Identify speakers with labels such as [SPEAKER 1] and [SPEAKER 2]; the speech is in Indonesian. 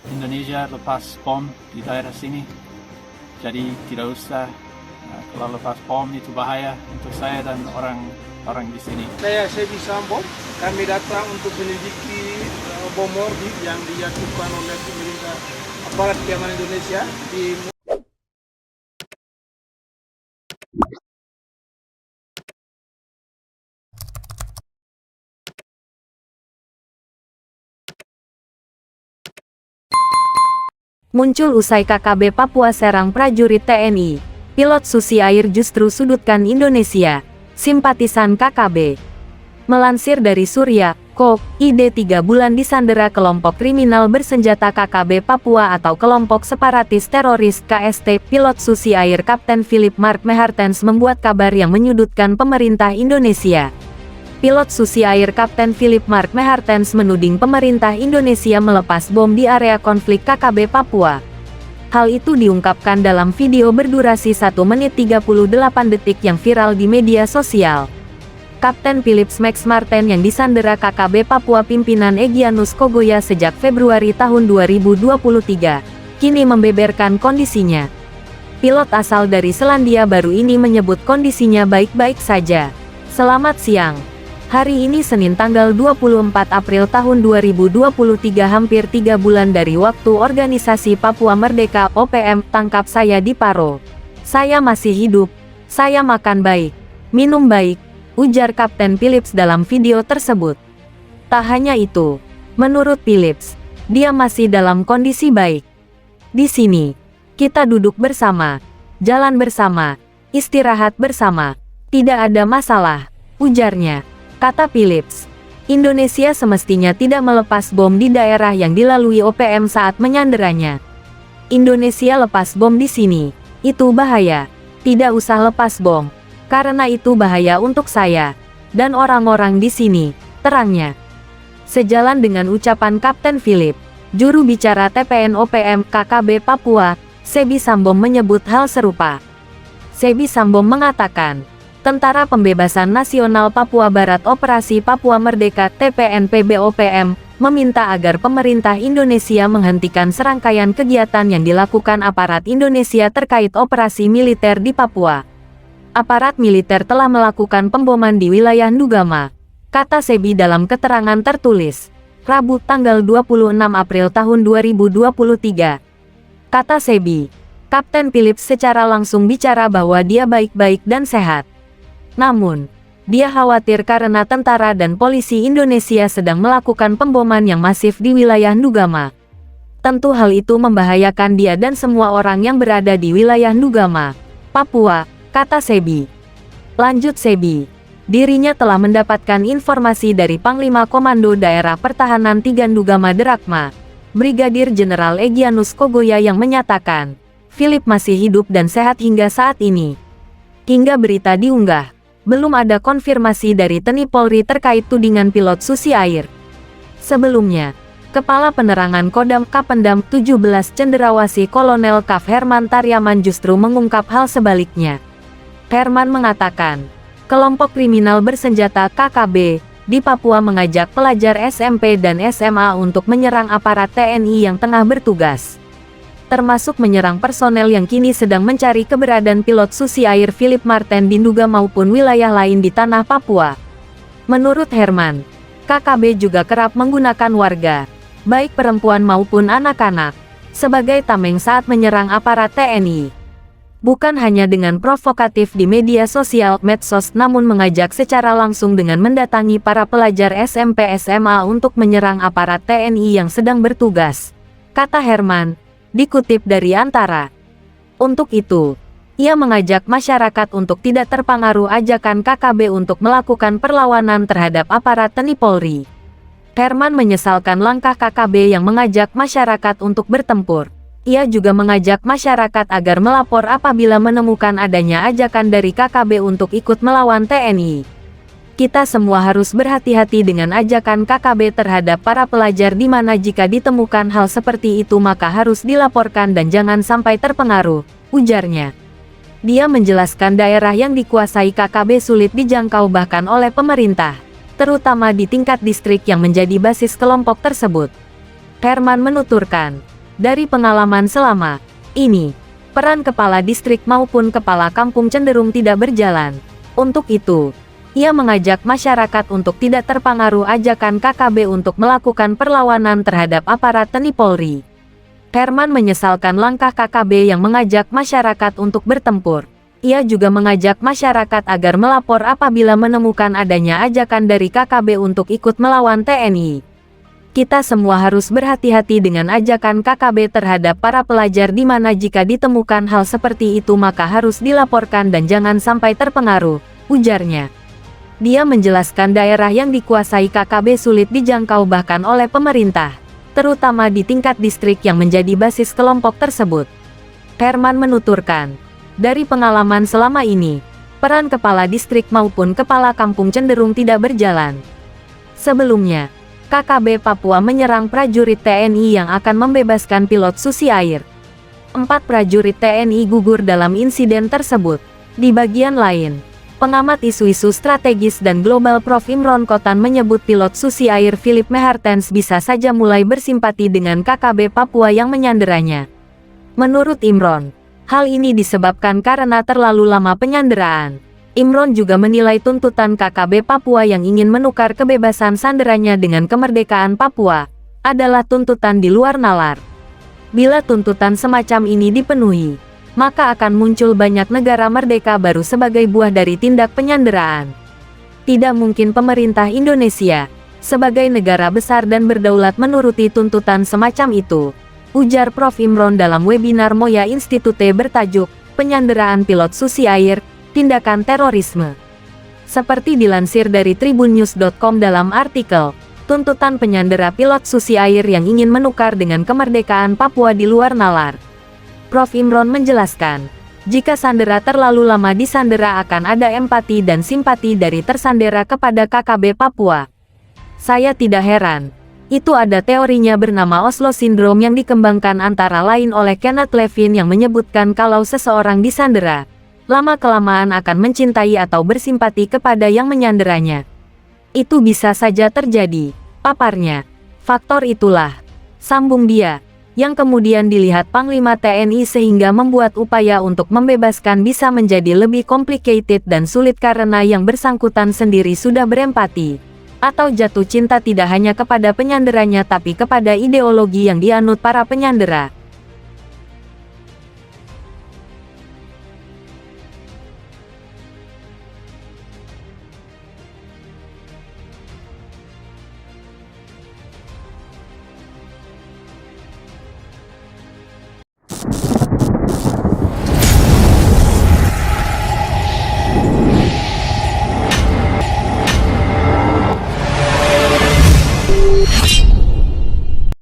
[SPEAKER 1] Indonesia lepas bom di daerah sini. Jadi tidak usah, kalau lepas bom itu bahaya untuk saya dan orang di sini.
[SPEAKER 2] Saya Sebi Sambo, kami datang untuk menyelidiki bom morbid yang dijatuhkan oleh pemerintah aparat keamanan Indonesia di
[SPEAKER 3] Muncul usai KKB Papua serang prajurit TNI. Pilot Susi Air justru sudutkan Indonesia. Simpatisan KKB. Melansir dari Surya.co, ID 3 bulan disandera kelompok kriminal bersenjata KKB Papua atau kelompok separatis teroris KST. Pilot Susi Air Kapten Philip Mark Mehartens membuat kabar yang menyudutkan pemerintah Indonesia. Pilot Susi Air Kapten Philip Mark Mehartens menuding pemerintah Indonesia melepas bom di area konflik KKB Papua. Hal itu diungkapkan dalam video berdurasi 1 menit 38 detik yang viral di media sosial. Kapten Philip Max Marten yang disandera KKB Papua pimpinan Egyanus Kogoya sejak Februari tahun 2023, kini membeberkan kondisinya. Pilot asal dari Selandia Baru ini menyebut kondisinya baik-baik saja. Selamat siang. Hari ini Senin tanggal 24 April tahun 2023, hampir 3 bulan dari waktu organisasi Papua Merdeka (OPM) tangkap saya di Paro. Saya masih hidup. Saya makan baik, minum baik, ujar Kapten Phillips dalam video tersebut. Tak hanya itu, menurut Phillips, dia masih dalam kondisi baik. Di sini, kita duduk bersama, jalan bersama, istirahat bersama. Tidak ada masalah, ujarnya. Kata Phillips, Indonesia semestinya tidak melepas bom di daerah yang dilalui OPM saat menyanderanya. Indonesia lepas bom di sini, itu bahaya. Tidak usah lepas bom, karena itu bahaya untuk saya dan orang-orang di sini, terangnya. Sejalan dengan ucapan Kapten Philip, juru bicara TPN OPM KKB Papua, Sebi Sambom menyebut hal serupa. Sebi Sambom mengatakan, Tentara Pembebasan Nasional Papua Barat Operasi Papua Merdeka (TPNPB OPM) meminta agar pemerintah Indonesia menghentikan serangkaian kegiatan yang dilakukan aparat Indonesia terkait operasi militer di Papua. Aparat militer telah melakukan pemboman di wilayah Ndugama, kata Sebi dalam keterangan tertulis, Rabu tanggal 26 April tahun 2023. Kata Sebi, Kapten Phillips secara langsung bicara bahwa dia baik-baik dan sehat. Namun, dia khawatir karena tentara dan polisi Indonesia sedang melakukan pemboman yang masif di wilayah Ndugama. Tentu hal itu membahayakan dia dan semua orang yang berada di wilayah Ndugama, Papua, kata Sebi. Lanjut Sebi, dirinya telah mendapatkan informasi dari Panglima Komando Daerah Pertahanan 3 Ndugama Derakma, Brigadir Jenderal Egyanus Kogoya yang menyatakan, Philip masih hidup dan sehat hingga saat ini. Hingga berita diunggah, belum ada konfirmasi dari TNI Polri terkait tudingan pilot Susi Air. Sebelumnya, Kepala Penerangan Kodam Kapendam 17 Cenderawasih Kolonel Kaf Herman Taryaman justru mengungkap hal sebaliknya. Herman mengatakan, kelompok kriminal bersenjata KKB di Papua mengajak pelajar SMP dan SMA untuk menyerang aparat TNI yang tengah bertugas, termasuk menyerang personel yang kini sedang mencari keberadaan pilot Susi Air Philip Marten di Nduga maupun wilayah lain di tanah Papua. Menurut Herman, KKB juga kerap menggunakan warga, baik perempuan maupun anak-anak, sebagai tameng saat menyerang aparat TNI. Bukan hanya dengan provokatif di media sosial medsos, namun mengajak secara langsung dengan mendatangi para pelajar SMP SMA untuk menyerang aparat TNI yang sedang bertugas, kata Herman. Dikutip dari Antara. Untuk itu, ia mengajak masyarakat untuk tidak terpengaruh ajakan KKB untuk melakukan perlawanan terhadap aparat TNI Polri. Herman menyesalkan langkah KKB yang mengajak masyarakat untuk bertempur. Ia juga mengajak masyarakat agar melapor apabila menemukan adanya ajakan dari KKB untuk ikut melawan TNI. Kita semua harus berhati-hati dengan ajakan KKB terhadap para pelajar, di mana jika ditemukan hal seperti itu maka harus dilaporkan dan jangan sampai terpengaruh, ujarnya. Dia menjelaskan daerah yang dikuasai KKB sulit dijangkau bahkan oleh pemerintah, terutama di tingkat distrik yang menjadi basis kelompok tersebut. Herman menuturkan, dari pengalaman selama ini, peran kepala distrik maupun kepala kampung cenderung tidak berjalan. Untuk itu, ia mengajak masyarakat untuk tidak terpengaruh ajakan KKB untuk melakukan perlawanan terhadap aparat TNI Polri. Herman menyesalkan langkah KKB yang mengajak masyarakat untuk bertempur. Ia juga mengajak masyarakat agar melapor apabila menemukan adanya ajakan dari KKB untuk ikut melawan TNI. Kita semua harus berhati-hati dengan ajakan KKB terhadap para pelajar di mana jika ditemukan hal seperti itu maka harus dilaporkan dan jangan sampai terpengaruh, ujarnya. Dia menjelaskan daerah yang dikuasai KKB sulit dijangkau bahkan oleh pemerintah, terutama di tingkat distrik yang menjadi basis kelompok tersebut. Herman menuturkan, dari pengalaman selama ini, peran kepala distrik maupun kepala kampung cenderung tidak berjalan. Sebelumnya, KKB Papua menyerang prajurit TNI yang akan membebaskan pilot Susi Air. 4 prajurit TNI gugur dalam insiden tersebut. Di bagian lain, pengamat isu-isu strategis dan global Prof. Imron Kotan menyebut pilot Susi Air Philip Mehartens bisa saja mulai bersimpati dengan KKB Papua yang menyanderanya. Menurut Imron, hal ini disebabkan karena terlalu lama penyanderaan. Imron juga menilai tuntutan KKB Papua yang ingin menukar kebebasan sanderanya dengan kemerdekaan Papua adalah tuntutan di luar nalar. Bila tuntutan semacam ini dipenuhi, maka akan muncul banyak negara merdeka baru sebagai buah dari tindak penyanderaan. Tidak mungkin pemerintah Indonesia, sebagai negara besar dan berdaulat menuruti tuntutan semacam itu, ujar Prof. Imron dalam webinar Moya Institute bertajuk, Penyanderaan Pilot Susi Air, Tindakan Terorisme. Seperti dilansir dari tribunnews.com dalam artikel, tuntutan penyandera pilot Susi Air yang ingin menukar dengan kemerdekaan Papua di luar nalar. Prof. Imron menjelaskan, jika sandera terlalu lama disandera akan ada empati dan simpati dari tersandera kepada KKB Papua. Saya tidak heran. Itu ada teorinya bernama Oslo Syndrome yang dikembangkan antara lain oleh Kenneth Levin yang menyebutkan kalau seseorang disandera, lama-kelamaan akan mencintai atau bersimpati kepada yang menyanderanya. Itu bisa saja terjadi, paparnya. Faktor itulah, sambung dia, yang kemudian dilihat Panglima TNI sehingga membuat upaya untuk membebaskan bisa menjadi lebih complicated dan sulit karena yang bersangkutan sendiri sudah berempati atau jatuh cinta tidak hanya kepada penyanderanya tapi kepada ideologi yang dianut para penyandera.